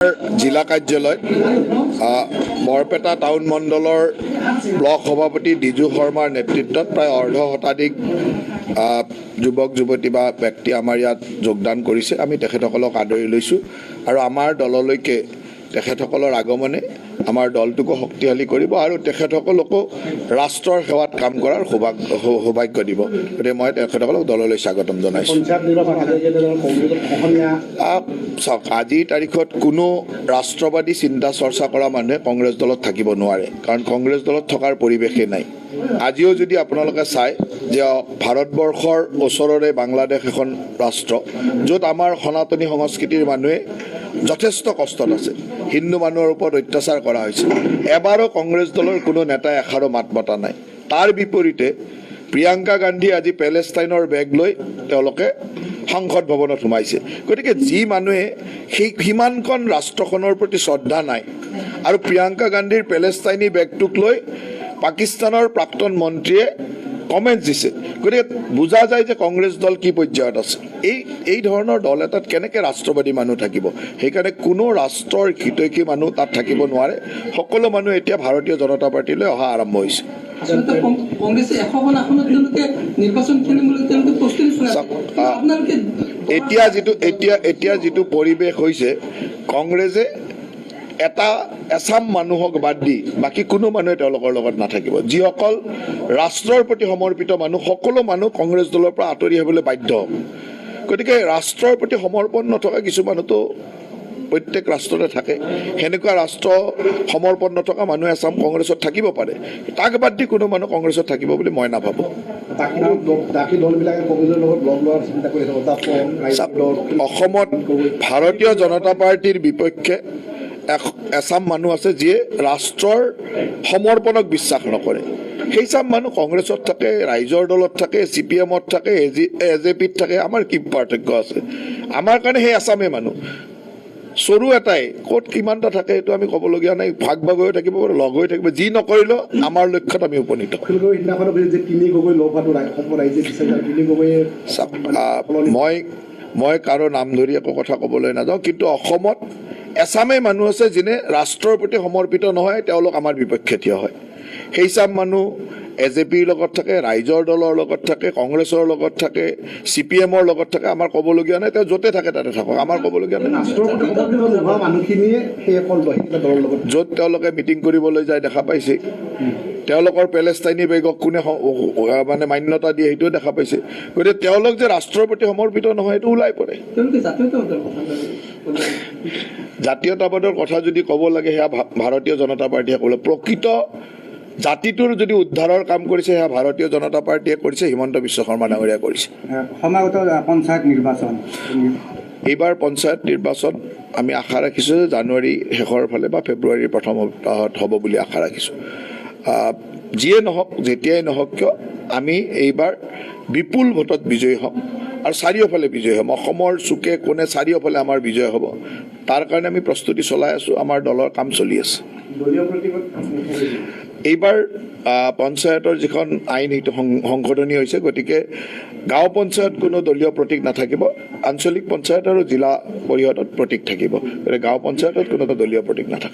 জিলা কাৰ্যালয়ত বৰপেটা টাউন মণ্ডলৰ ব্লক সভাপতি ডিজু শৰ্মাৰ নেতৃত্বত প্ৰায় অৰ্ধ শতাধিক যুৱক যুৱতী বা ব্যক্তি আমাৰ ইয়াত যোগদান কৰিছে। আমি তেখেতসকলক আদৰি লৈছোঁ আৰু আমাৰ দললৈকে তেখেতসকলৰ আগমনে আমাৰ দলটোকো শক্তিশালী কৰিব আৰু তেখেতসকলকো ৰাষ্ট্ৰৰ সেৱাত কাম কৰাৰ সৌভাগ্য দিব। গতিকে মই তেখেতসকলক দললৈ স্বাগতম জনাইছোঁ। চাওক, আজিৰ তাৰিখত কোনো ৰাষ্ট্ৰবাদী চিন্তা চৰ্চা কৰা মানুহে কংগ্ৰেছ দলত থাকিব নোৱাৰে, কাৰণ কংগ্ৰেছ দলত থকাৰ পৰিৱেশেই নাই। আজিও যদি আপোনালোকে চায় যে ভাৰতবৰ্ষৰ ওচৰৰে বাংলাদেশ এখন ৰাষ্ট্ৰ, য'ত আমাৰ সনাতনী সংস্কৃতিৰ মানুহে যথেষ্ট কষ্টত আছে, হিন্দু মানুহৰ ওপৰত অত্যাচাৰ কৰা হৈছে, এবাৰো কংগ্ৰেছ দলৰ কোনো নেতাই এষাৰো মাত মতা নাই। তাৰ বিপৰীতে প্ৰিয়ংকা গান্ধী আজি পেলেষ্টাইনৰ বেগ লৈ তেওঁলোকে সংসদ ভৱনত সোমাইছে। গতিকে যি মানুহে সিমানখন ৰাষ্ট্ৰখনৰ প্ৰতি শ্ৰদ্ধা নাই আৰু প্ৰিয়ংকা গান্ধীৰ পেলেষ্টাইনী বেগটোক লৈ পাকিস্তানৰ প্ৰাক্তন মন্ত্ৰীয়ে কমেণ্টছ দিছে, গতিকে বুজা যায় যে কংগ্ৰেছ দল কি পৰ্যায়ত আছে। এই ধৰণৰ দল এটাত কেনেকৈ ৰাষ্ট্ৰবাদী মানুহ থাকিব? সেইকাৰণে কোনো ৰাষ্ট্ৰৰ হিতৈষী মানুহ তাত থাকিব নোৱাৰে। সকলো মানুহ এতিয়া ভাৰতীয় জনতা পাৰ্টীলৈ অহা আৰম্ভ হৈছে। এতিয়া যিটো পৰিৱেশ হৈছে, কংগ্ৰেছে এটা এছাম মানুহক বাদ দি বাকী কোনো মানুহে তেওঁলোকৰ লগত নাথাকিব। যিসকল ৰাষ্ট্ৰৰ প্ৰতি সমৰ্পিত মানুহ, সকলো মানুহ কংগ্ৰেছ দলৰ পৰা আঁতৰি আহিবলৈ বাধ্য হ'ব। গতিকে ৰাষ্ট্ৰৰ প্ৰতি সমৰ্পণ নথকা কিছু মানুহতো প্ৰত্যেক ৰাষ্ট্ৰতে থাকে। সেনেকুৱা ৰাষ্ট্ৰ সমৰ্পণ নথকা মানুহ এছাম কংগ্ৰেছত থাকিব পাৰে, তাক বাদ দি কোনো মানুহ কংগ্ৰেছত থাকিব বুলি মই নাভাবোঁ। অসমত ভাৰতীয় জনতা পাৰ্টীৰ বিপক্ষে এছাম মানুহ আছে যিয়ে ৰাষ্ট্ৰৰ সমৰ্পণক বিশ্বাস নকৰে। সেইচাম মানুহ কংগ্ৰেছত থাকে, ৰাইজৰ দলত থাকে, CPM-ত থাকে, AJP-ত থাকে। আমাৰ কি পাৰ্থক্য আছে? আমাৰ কাৰণে সেই এছামেই মানুহ। চৰু এটাই ক'ত কিমানটা থাকে এইটো আমি ক'বলগীয়া নাই। ভাগ ভাগ হৈ থাকিব পাৰে, লগ হৈ থাকিব, যি নকৰিলেও আমাৰ লক্ষ্যত আমি উপনীত। মই কাৰো নাম ধৰি একো কথা ক'বলৈ নাযাওঁ, কিন্তু অসমত এছামেই মানুহ আছে যিনে ৰাষ্ট্ৰৰ প্ৰতি সমৰ্পিত নহয়, তেওঁলোক আমাৰ বিপক্ষে থিয় হয়। সেইচাম মানুহ AJPৰ লগত থাকে, ৰাইজৰ দলৰ লগত থাকে, কংগ্ৰেছৰ লগত থাকে, CPM-ৰ লগত থাকে। আমাৰ ক'বলগীয়া নাই, তেওঁ য'তে থাকে তাতে থাকক, আমাৰ ক'বলগীয়া নাই। য'ত তেওঁলোকে মিটিং কৰিবলৈ যায় দেখা পাইছে, তেওঁলোকৰ পেলেষ্টাইনী বেগক কোনে মানে মান্যতা দিয়ে সেইটোও দেখা পাইছে। গতিকে তেওঁলোক যে ৰাষ্ট্ৰৰ প্ৰতি সমৰ্পিত নহয় এইটো ওলাই পৰে। জাতীয়তাবাদৰ কথা যদি ক'ব লাগে, সেয়া ভাৰতীয় জনতা পাৰ্টীয়ে ক'লে। প্ৰকৃত জাতিটোৰ যদি উদ্ধাৰৰ কাম কৰিছে, সেয়া ভাৰতীয় জনতা পাৰ্টীয়ে কৰিছে, হিমন্ত বিশ্ব শৰ্মা ডাঙৰীয়াই কৰিছে। সমাগত পঞ্চায়ত নিৰ্বাচন, এইবাৰ পঞ্চায়ত নিৰ্বাচন আমি আশা ৰাখিছোঁ যে জানুৱাৰী শেষৰ ফালে বা ফেব্ৰুৱাৰীৰ প্ৰথম সপ্তাহত হ'ব বুলি আশা ৰাখিছোঁ। যিয়ে নহওক, যেতিয়াই নহওক কিয়, আমি এইবাৰ বিপুল ভোটত বিজয়ী হ'ম আৰু চাৰিওফালে বিজয়ী হ'ম। অসমৰ চুকে কোণে চাৰিওফালে আমাৰ বিজয় হ'ব। তাৰ কাৰণে আমি প্ৰস্তুতি চলাই আছোঁ, আমাৰ দলৰ কাম চলি আছে। এইবাৰ পঞ্চায়তৰ যিখন আইন সেইটো সংশোধনী হৈছে, গতিকে গাঁও পঞ্চায়ত কোনো দলীয় প্ৰতীক নাথাকিব, আঞ্চলিক পঞ্চায়ত আৰু জিলা পৰিষদত প্ৰতীক থাকিব। গতিকে গাঁও পঞ্চায়তত কোনো দলীয় প্ৰতীক নাথাকে।